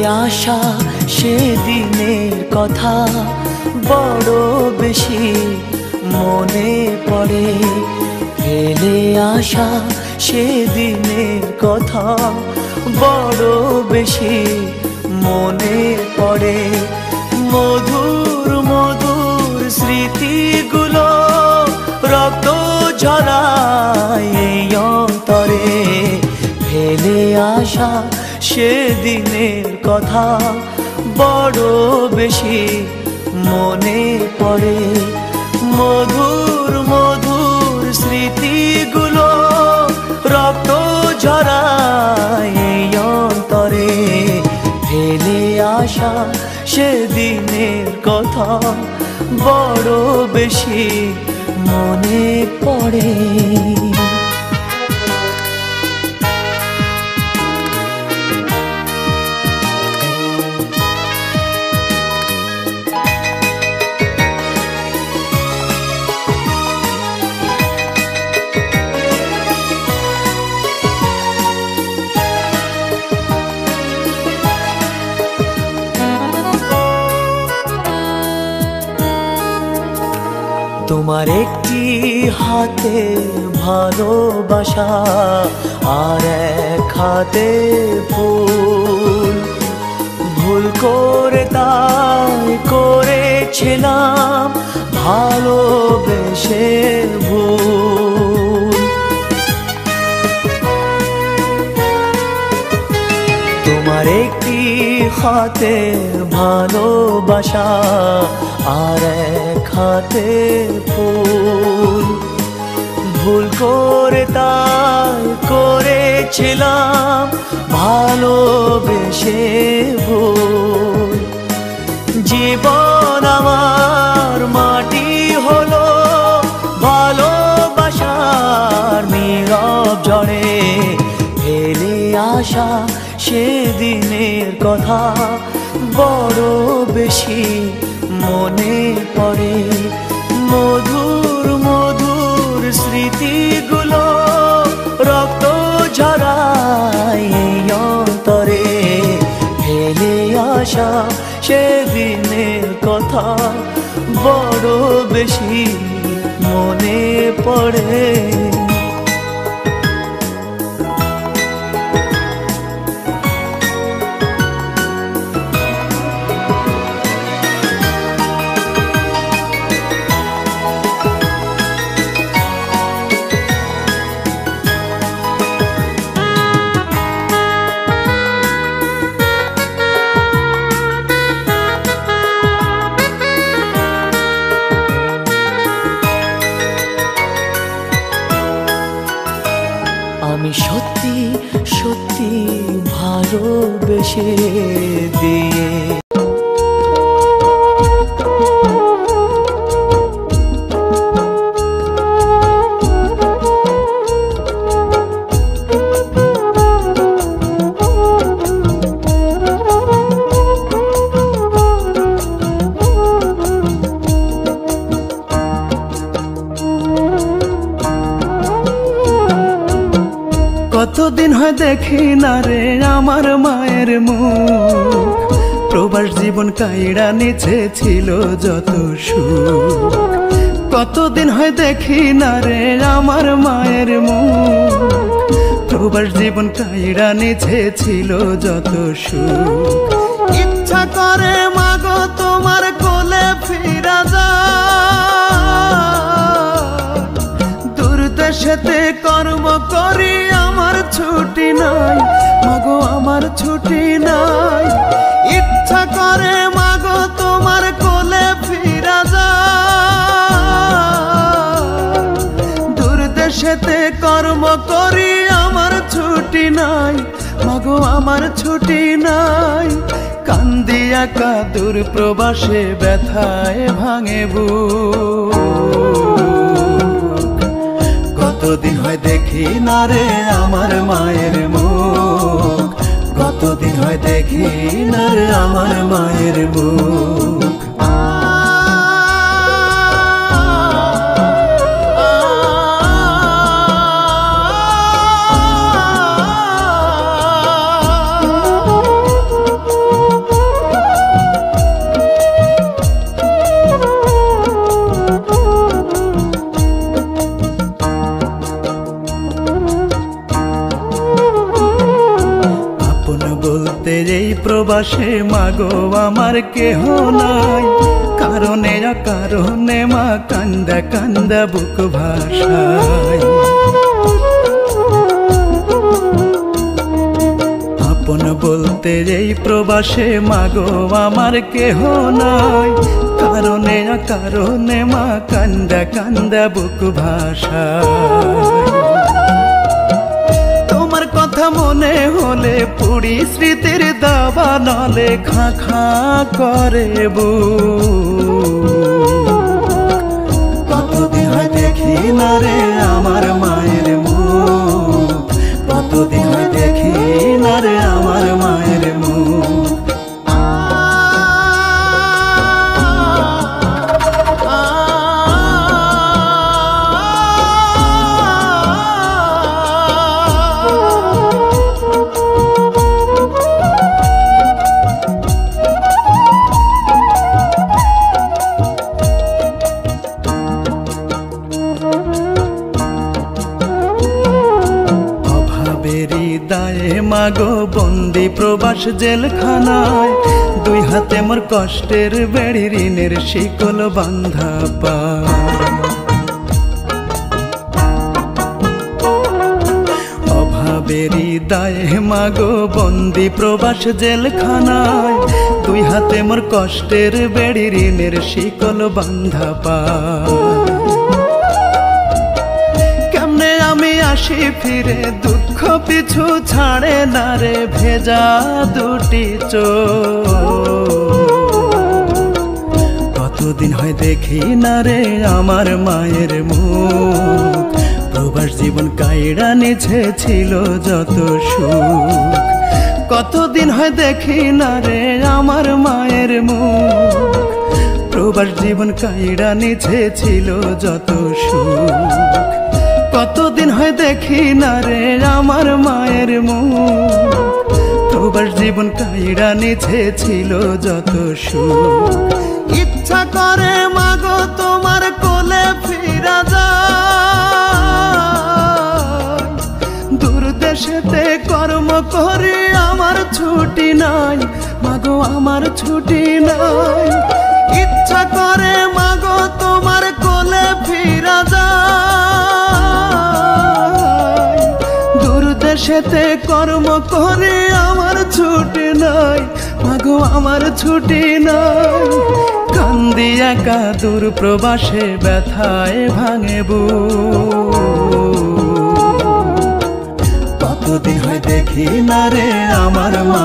আসা সেদিনের কথা বড় বেশি মনে পড়ে। ফেলে আসা সেদিনের কথা বড় বেশি মনে পড়ে। মধুর মধুর স্মৃতিগুলো রক্ত ঝরায় এই অন্তরে। ফেলে আসা সেদিনের কথা বড় বেশি মনে পড়ে। মধুর মধুর স্মৃতিগুলো রক্ত ঝরায় এই অন্তরে। ফেলে আসা সেদিনের কথা বড় বেশি মনে পড়ে। তোমার একটি হাতে ভালোবাসা আর এক হাতে ফুল। ভুল করে তাই করেছিলাম ভালোবেসে ভুল। তোমার একটি হাতে ভালোবাসা আর এক হাতে ফুল। ভুল করে তাই করেছিলাম ভালোবেসে ভুল। জীবন আমার মাটি হলো ভালোবাসার নীরব ঝড়ে। ফেলে আসা সেদিনের কথা বড় বেশি মনে পড়ে। মধুর মধুর স্মৃতিগুলো রক্ত ঝরায় এই অন্তরে। ফেলে আসা সেদিনের কথা বড় বেশি মনে পড়ে। আমি সত্যি সত্যি ভালোবেসে দিয়ে কতদিন হয় দেখি না রে আমার মায়ের মুখ। প্রবাস জীবন কাইড়া নিচে ছিল যত সুখ। কতদিন হয় দেখি না রে আমার মায়ের মুখ। প্রবাস জীবন কাইড়া নিচে ছিল যত সুখ। ইচ্ছা করে মাগো তোমার কোলে ফিরা যায়। দূর দেশেতে কর্ম করি আমার ছুটি নাই মাগো আমার ছুটি নাই। ইচ্ছা করে মাগো তোমার কোলে ফিরা যায়। দূর দেশেতে কর্ম করি আমার ছুটি নাই মাগো আমার ছুটি নাই। কান্দিয়া কাদুর প্রবাসে ব্যথায় ভাঙে বুক। কতদিন হয় দেখি না রে আমার মায়ের মুখ। কতদিন হয় দেখি না রে আমার মায়ের মুখ। এই প্রবাসে মাগো আমার কেহ নাই, কারণে কারণে মা কান্দা কান্দা বুক ভাষায়। আপন বলতে এই প্রবাসে মাগো আমার কেহ নাই, কারণে কারণে মা কান্দা কান্দা বুক ভাষায়। তোমার কথা মনে হলে পুরি স্মৃতির দাবা নলে খা খা করে কতদিন হয় দেখি না রে আমার মায়ের মুখ, কতদিন হয় দেখি না রে আমার মায়ের মুখ। দায়ে মাগো বন্দি প্রবাস জেলখানায়, দুই হাতে মোর কষ্টের বেড়ি ঋণের শিকল বান্ধা পায়। অভাবেরই দায়ে মাগো বন্দি প্রবাস জেলখানায়, দুই হাতে মোর কষ্টের বেড়ি ঋণের শিকল বান্ধা পায়। আমি আসি ফিরে দুঃখ পিছু ছাড়ে না রে ভেজা দুটি চোখ। কতদিন হয় দেখি না রে আমার মায়ের মুখ, প্রবাস জীবন কাইড়া নিছে ছিল যত সুখ। কতদিন হয় দেখি না রে আমার মায়ের মুখ, প্রবাস জীবন কাইড়া নিছে ছিল যত সুখ। কতদিন হয় দেখি না রে আমার মায়ের মুখ, প্রবাস জীবন কাইড়া নিছে ছিল যত সুখ। ইচ্ছা করে মাগো তোমার কোলে ফিরা যায়, দূর দেশেতে কর্ম করি আমার ছুটি নাই, মাগো আমার ছুটি নাই। ইচ্ছা করে মাগো তোমার কোলে ফিরা যায়, দূর দেশেতে কর্ম করে আমার ছুটি নাই, মাগো আমার ছুটি নাই। কান্দি একা দূর প্রবাসে ব্যথায় ভাঙে বুক, কতদিন হয় দেখি না রে আমার মা